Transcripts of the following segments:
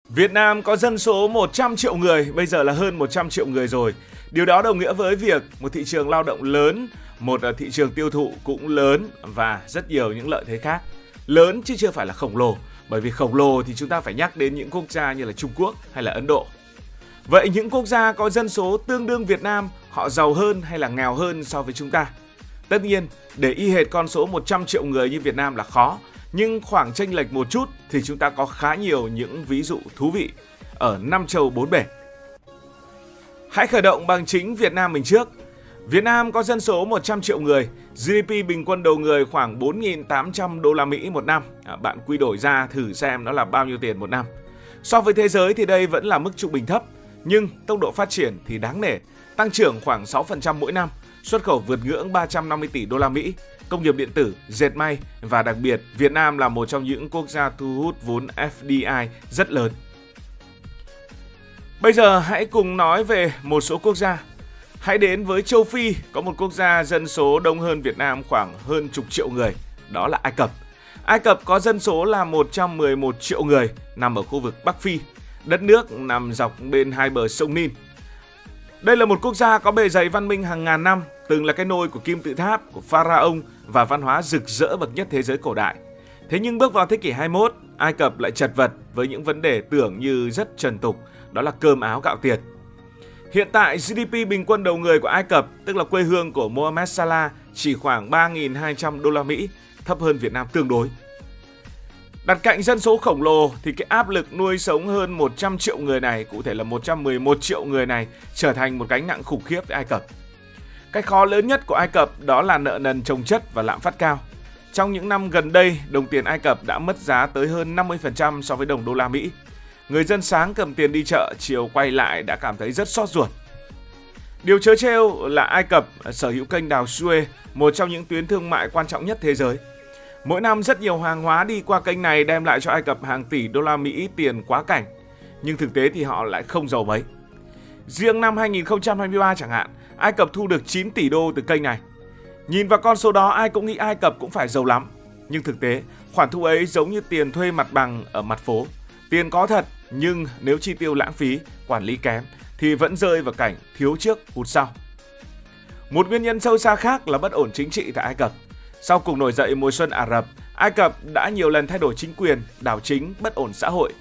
Việt Nam có dân số 100 triệu người, bây giờ là hơn 100 triệu người rồi. Điều đó đồng nghĩa với việc một thị trường lao động lớn, một thị trường tiêu thụ cũng lớn và rất nhiều những lợi thế khác. Lớn chứ chưa phải là khổng lồ, bởi vì khổng lồ thì chúng ta phải nhắc đến những quốc gia như là Trung Quốc hay là Ấn Độ. Vậy những quốc gia có dân số tương đương Việt Nam, họ giàu hơn hay là nghèo hơn so với chúng ta? Tất nhiên, để y hệt con số 100 triệu người như Việt Nam là khó, nhưng khoảng chênh lệch một chút thì chúng ta có khá nhiều những ví dụ thú vị ở 5 châu 4 bể. Hãy khởi động bằng chính Việt Nam mình trước. Việt Nam có dân số 100 triệu người, GDP bình quân đầu người khoảng 4.800 đô la Mỹ một năm. Bạn quy đổi ra thử xem nó là bao nhiêu tiền một năm. So với thế giới thì đây vẫn là mức trung bình thấp, nhưng tốc độ phát triển thì đáng nể, tăng trưởng khoảng 6% mỗi năm, xuất khẩu vượt ngưỡng 350 tỷ đô la Mỹ, công nghiệp điện tử, dệt may và đặc biệt Việt Nam là một trong những quốc gia thu hút vốn FDI rất lớn. Bây giờ hãy cùng nói về một số quốc gia. Hãy đến với châu Phi, có một quốc gia dân số đông hơn Việt Nam khoảng hơn chục triệu người, đó là Ai Cập. Ai Cập có dân số là 111 triệu người, nằm ở khu vực Bắc Phi. Đất nước nằm dọc bên hai bờ sông Nin. Đây là một quốc gia có bề dày văn minh hàng ngàn năm, từng là cái nôi của kim tự tháp, của pharaoh và văn hóa rực rỡ bậc nhất thế giới cổ đại. Thế nhưng bước vào thế kỷ 21, Ai Cập lại chật vật với những vấn đề tưởng như rất trần tục, đó là cơm áo gạo tiền. Hiện tại GDP bình quân đầu người của Ai Cập, tức là quê hương của Mohamed Salah, chỉ khoảng 3.200 đô la Mỹ, thấp hơn Việt Nam tương đối. Đặt cạnh dân số khổng lồ thì cái áp lực nuôi sống hơn 100 triệu người này, cụ thể là 111 triệu người này, trở thành một gánh nặng khủng khiếp với Ai Cập. Cái khó lớn nhất của Ai Cập đó là nợ nần chồng chất và lạm phát cao. Trong những năm gần đây, đồng tiền Ai Cập đã mất giá tới hơn 50% so với đồng đô la Mỹ. Người dân sáng cầm tiền đi chợ, chiều quay lại đã cảm thấy rất xót ruột. Điều trớ trêu là Ai Cập sở hữu kênh đào Suez, một trong những tuyến thương mại quan trọng nhất thế giới. Mỗi năm rất nhiều hàng hóa đi qua kênh này đem lại cho Ai Cập hàng tỷ đô la Mỹ tiền quá cảnh. Nhưng thực tế thì họ lại không giàu mấy. Riêng năm 2023 chẳng hạn, Ai Cập thu được 9 tỷ đô từ kênh này. Nhìn vào con số đó ai cũng nghĩ Ai Cập cũng phải giàu lắm. Nhưng thực tế, khoản thu ấy giống như tiền thuê mặt bằng ở mặt phố. Tiền có thật, nhưng nếu chi tiêu lãng phí, quản lý kém thì vẫn rơi vào cảnh thiếu trước hụt sau. Một nguyên nhân sâu xa khác là bất ổn chính trị tại Ai Cập. Sau cuộc nổi dậy mùa xuân Ả Rập, Ai Cập đã nhiều lần thay đổi chính quyền, đảo chính, bất ổn xã hội.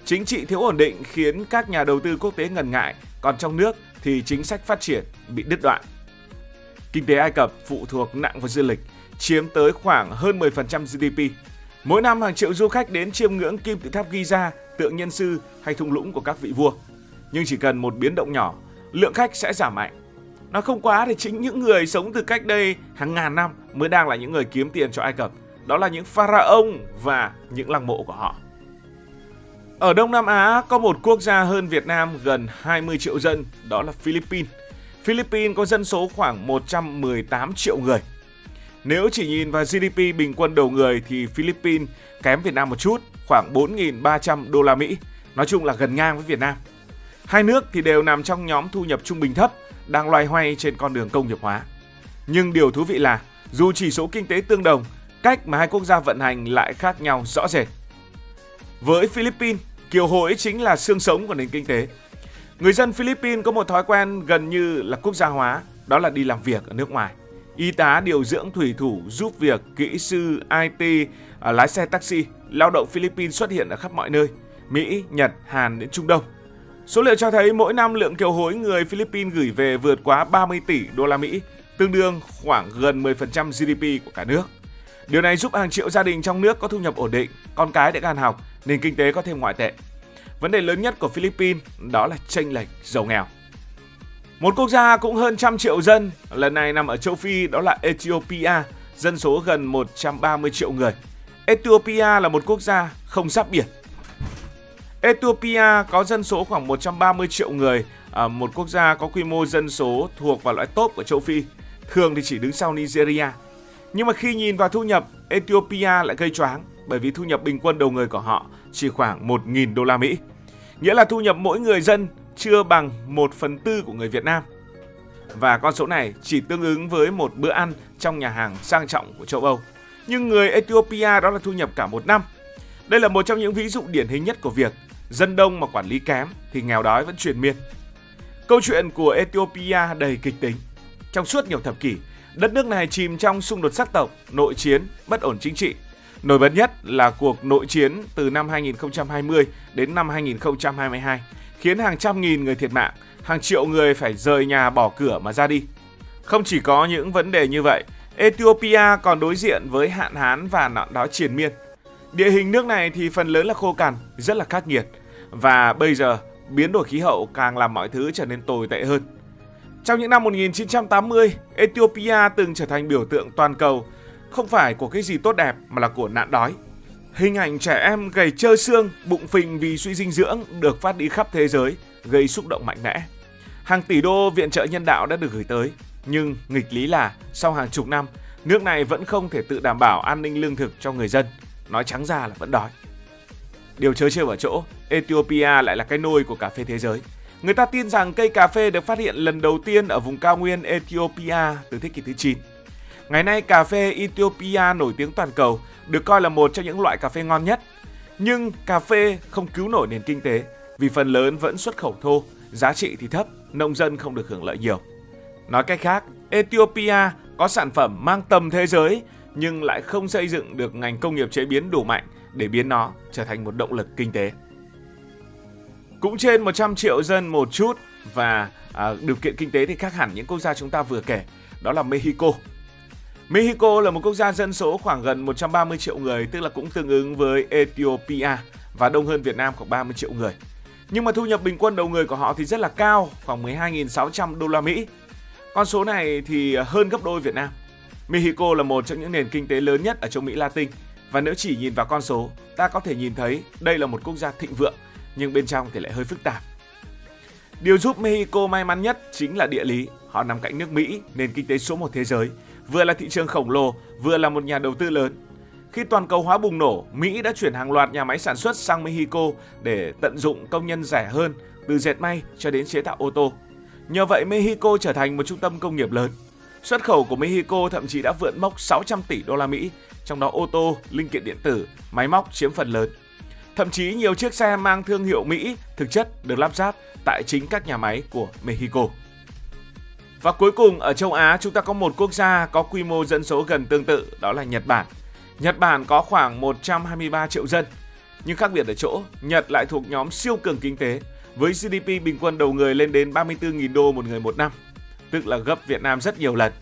Chính trị thiếu ổn định khiến các nhà đầu tư quốc tế ngần ngại, còn trong nước thì chính sách phát triển bị đứt đoạn. Kinh tế Ai Cập phụ thuộc nặng vào du lịch, chiếm tới khoảng hơn 10% GDP. Mỗi năm hàng triệu du khách đến chiêm ngưỡng kim tự tháp Giza, tượng nhân sư hay thung lũng của các vị vua. Nhưng chỉ cần một biến động nhỏ, lượng khách sẽ giảm mạnh. Nó không quá thì chính những người sống từ cách đây hàng ngàn năm mới đang là những người kiếm tiền cho Ai Cập. Đó là những pharaoh và những lăng mộ của họ. Ở Đông Nam Á có một quốc gia hơn Việt Nam gần 20 triệu dân, đó là Philippines. Philippines có dân số khoảng 118 triệu người. Nếu chỉ nhìn vào GDP bình quân đầu người thì Philippines kém Việt Nam một chút, khoảng 4.300 đô la Mỹ. Nói chung là gần ngang với Việt Nam. Hai nước thì đều nằm trong nhóm thu nhập trung bình thấp, đang loay hoay trên con đường công nghiệp hóa. Nhưng điều thú vị là dù chỉ số kinh tế tương đồng, cách mà hai quốc gia vận hành lại khác nhau rõ rệt. Với Philippines, kiều hối chính là xương sống của nền kinh tế. Người dân Philippines có một thói quen gần như là quốc gia hóa, đó là đi làm việc ở nước ngoài. Y tá, điều dưỡng, thủy thủ, giúp việc, kỹ sư, IT, lái xe taxi, lao động Philippines xuất hiện ở khắp mọi nơi, Mỹ, Nhật, Hàn đến Trung Đông. Số liệu cho thấy mỗi năm lượng kiều hối người Philippines gửi về vượt quá 30 tỷ đô la Mỹ, tương đương khoảng gần 10% GDP của cả nước. Điều này giúp hàng triệu gia đình trong nước có thu nhập ổn định, con cái đã ăn học, nền kinh tế có thêm ngoại tệ. Vấn đề lớn nhất của Philippines đó là chênh lệch giàu nghèo. Một quốc gia cũng hơn 100 triệu dân, lần này nằm ở châu Phi, đó là Ethiopia, dân số gần 130 triệu người. Ethiopia là một quốc gia không giáp biển. Ethiopia có dân số khoảng 130 triệu người, một quốc gia có quy mô dân số thuộc vào loại top của châu Phi, thường thì chỉ đứng sau Nigeria. Nhưng mà khi nhìn vào thu nhập, Ethiopia lại gây choáng, bởi vì thu nhập bình quân đầu người của họ chỉ khoảng 1.000 đô la Mỹ. Nghĩa là thu nhập mỗi người dân chưa bằng 1/4 của người Việt Nam. Và con số này chỉ tương ứng với một bữa ăn trong nhà hàng sang trọng của châu Âu. Nhưng người Ethiopia đó là thu nhập cả một năm. Đây là một trong những ví dụ điển hình nhất của việc dân đông mà quản lý kém thì nghèo đói vẫn triền miên. Câu chuyện của Ethiopia đầy kịch tính. Trong suốt nhiều thập kỷ, đất nước này chìm trong xung đột sắc tộc, nội chiến, bất ổn chính trị. Nổi bật nhất là cuộc nội chiến từ năm 2020 đến năm 2022, khiến hàng trăm nghìn người thiệt mạng, hàng triệu người phải rời nhà bỏ cửa mà ra đi. Không chỉ có những vấn đề như vậy, Ethiopia còn đối diện với hạn hán và nạn đói triền miên. Địa hình nước này thì phần lớn là khô cằn, rất là khắc nghiệt. Và bây giờ, biến đổi khí hậu càng làm mọi thứ trở nên tồi tệ hơn. Trong những năm 1980, Ethiopia từng trở thành biểu tượng toàn cầu, không phải của cái gì tốt đẹp mà là của nạn đói. Hình ảnh trẻ em gầy trơ xương, bụng phình vì suy dinh dưỡng được phát đi khắp thế giới, gây xúc động mạnh mẽ. Hàng tỷ đô viện trợ nhân đạo đã được gửi tới, nhưng nghịch lý là sau hàng chục năm, nước này vẫn không thể tự đảm bảo an ninh lương thực cho người dân. Nói trắng ra là vẫn đói. Điều trớ trêu ở chỗ, Ethiopia lại là cái nôi của cà phê thế giới. Người ta tin rằng cây cà phê được phát hiện lần đầu tiên ở vùng cao nguyên Ethiopia từ thế kỷ thứ 9. Ngày nay, cà phê Ethiopia nổi tiếng toàn cầu, được coi là một trong những loại cà phê ngon nhất. Nhưng cà phê không cứu nổi nền kinh tế vì phần lớn vẫn xuất khẩu thô, giá trị thì thấp, nông dân không được hưởng lợi nhiều. Nói cách khác, Ethiopia có sản phẩm mang tầm thế giới nhưng lại không xây dựng được ngành công nghiệp chế biến đủ mạnh để biến nó trở thành một động lực kinh tế. Cũng trên 100 triệu dân một chút và điều kiện kinh tế thì khác hẳn những quốc gia chúng ta vừa kể, đó là Mexico. Mexico là một quốc gia dân số khoảng gần 130 triệu người, tức là cũng tương ứng với Ethiopia và đông hơn Việt Nam khoảng 30 triệu người. Nhưng mà thu nhập bình quân đầu người của họ thì rất là cao, khoảng 12.600 đô la Mỹ. Con số này thì hơn gấp đôi Việt Nam. Mexico là một trong những nền kinh tế lớn nhất ở châu Mỹ Latin và nếu chỉ nhìn vào con số, ta có thể nhìn thấy đây là một quốc gia thịnh vượng, nhưng bên trong thì lại hơi phức tạp. Điều giúp Mexico may mắn nhất chính là địa lý. Họ nằm cạnh nước Mỹ, nền kinh tế số 1 thế giới, vừa là thị trường khổng lồ, vừa là một nhà đầu tư lớn. Khi toàn cầu hóa bùng nổ, Mỹ đã chuyển hàng loạt nhà máy sản xuất sang Mexico để tận dụng công nhân rẻ hơn, từ dệt may cho đến chế tạo ô tô. Nhờ vậy, Mexico trở thành một trung tâm công nghiệp lớn. Xuất khẩu của Mexico thậm chí đã vượt mốc 600 tỷ đô la Mỹ, trong đó ô tô, linh kiện điện tử, máy móc chiếm phần lớn. Thậm chí nhiều chiếc xe mang thương hiệu Mỹ thực chất được lắp ráp tại chính các nhà máy của Mexico. Và cuối cùng, ở châu Á, chúng ta có một quốc gia có quy mô dân số gần tương tự, đó là Nhật Bản. Nhật Bản có khoảng 123 triệu dân. Nhưng khác biệt ở chỗ, Nhật lại thuộc nhóm siêu cường kinh tế, với GDP bình quân đầu người lên đến 34.000 đô một người một năm, tức là gấp Việt Nam rất nhiều lần.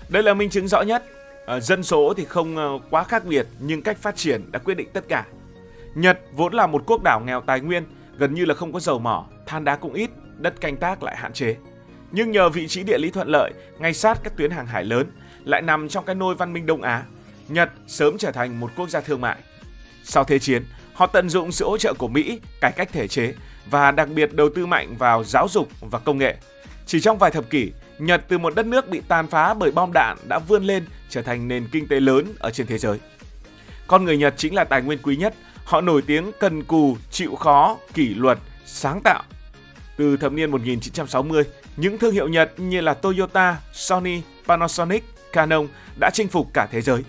Đây là minh chứng rõ nhất. Dân số thì không quá khác biệt, nhưng cách phát triển đã quyết định tất cả. Nhật vốn là một quốc đảo nghèo tài nguyên, gần như là không có dầu mỏ, than đá cũng ít, đất canh tác lại hạn chế. Nhưng nhờ vị trí địa lý thuận lợi, ngay sát các tuyến hàng hải lớn, lại nằm trong cái nôi văn minh Đông Á, Nhật sớm trở thành một quốc gia thương mại. Sau Thế chiến, họ tận dụng sự hỗ trợ của Mỹ, cải cách thể chế và đặc biệt đầu tư mạnh vào giáo dục và công nghệ. Chỉ trong vài thập kỷ, Nhật từ một đất nước bị tàn phá bởi bom đạn đã vươn lên trở thành nền kinh tế lớn ở trên thế giới. Con người Nhật chính là tài nguyên quý nhất. Họ nổi tiếng cần cù, chịu khó, kỷ luật, sáng tạo. Từ thập niên 1960, những thương hiệu Nhật như là Toyota, Sony, Panasonic, Canon đã chinh phục cả thế giới.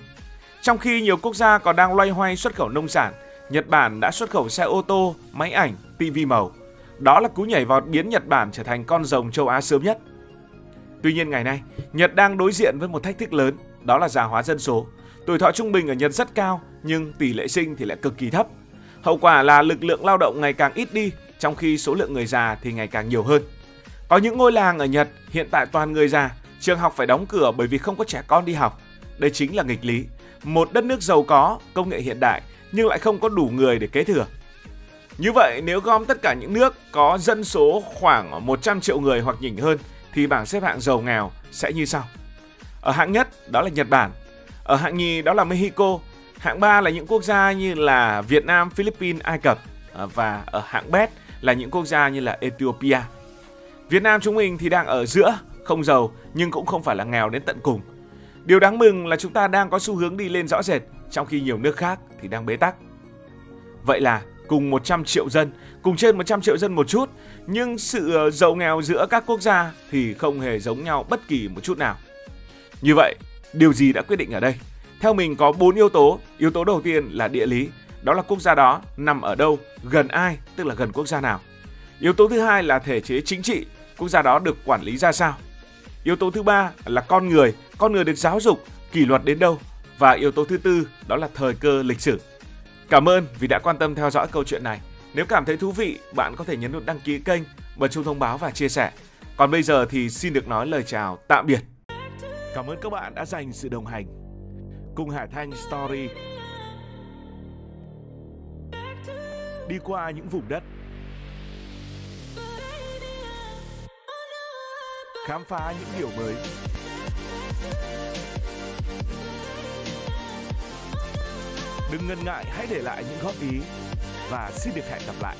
Trong khi nhiều quốc gia còn đang loay hoay xuất khẩu nông sản, Nhật Bản đã xuất khẩu xe ô tô, máy ảnh, TV màu. Đó là cú nhảy vọt biến Nhật Bản trở thành con rồng châu Á sớm nhất. Tuy nhiên ngày nay, Nhật đang đối diện với một thách thức lớn, đó là già hóa dân số. Tuổi thọ trung bình ở Nhật rất cao, nhưng tỷ lệ sinh thì lại cực kỳ thấp. Hậu quả là lực lượng lao động ngày càng ít đi, trong khi số lượng người già thì ngày càng nhiều hơn. Có những ngôi làng ở Nhật hiện tại toàn người già, trường học phải đóng cửa bởi vì không có trẻ con đi học. Đây chính là nghịch lý. Một đất nước giàu có, công nghệ hiện đại, nhưng lại không có đủ người để kế thừa. Như vậy, nếu gom tất cả những nước có dân số khoảng 100 triệu người hoặc nhỉnh hơn, thì bảng xếp hạng giàu nghèo sẽ như sau. Ở hạng nhất, đó là Nhật Bản. Ở hạng nhì, đó là Mexico. Hạng 3 là những quốc gia như là Việt Nam, Philippines, Ai Cập. Và ở hạng bét là những quốc gia như là Ethiopia. Việt Nam chúng mình thì đang ở giữa, không giàu nhưng cũng không phải là nghèo đến tận cùng. Điều đáng mừng là chúng ta đang có xu hướng đi lên rõ rệt, trong khi nhiều nước khác thì đang bế tắc. Vậy là cùng 100 triệu dân, cùng trên 100 triệu dân một chút, nhưng sự giàu nghèo giữa các quốc gia thì không hề giống nhau bất kỳ một chút nào. Như vậy, điều gì đã quyết định ở đây? Theo mình có 4 yếu tố. Yếu tố đầu tiên là địa lý. đó là quốc gia đó nằm ở đâu, gần ai, tức là gần quốc gia nào. Yếu tố thứ hai là thể chế chính trị, quốc gia đó được quản lý ra sao. Yếu tố thứ ba là con người được giáo dục, kỷ luật đến đâu. Và yếu tố thứ tư đó là thời cơ lịch sử. Cảm ơn vì đã quan tâm theo dõi câu chuyện này. Nếu cảm thấy thú vị, bạn có thể nhấn nút đăng ký kênh, bật chuông thông báo và chia sẻ. Còn bây giờ thì xin được nói lời chào tạm biệt. Cảm ơn các bạn đã dành sự đồng hành cùng Hải Thanh Story. Đi qua những vùng đất, khám phá những điều mới. Đừng ngần ngại, hãy để lại những góp ý và xin được hẹn gặp lại.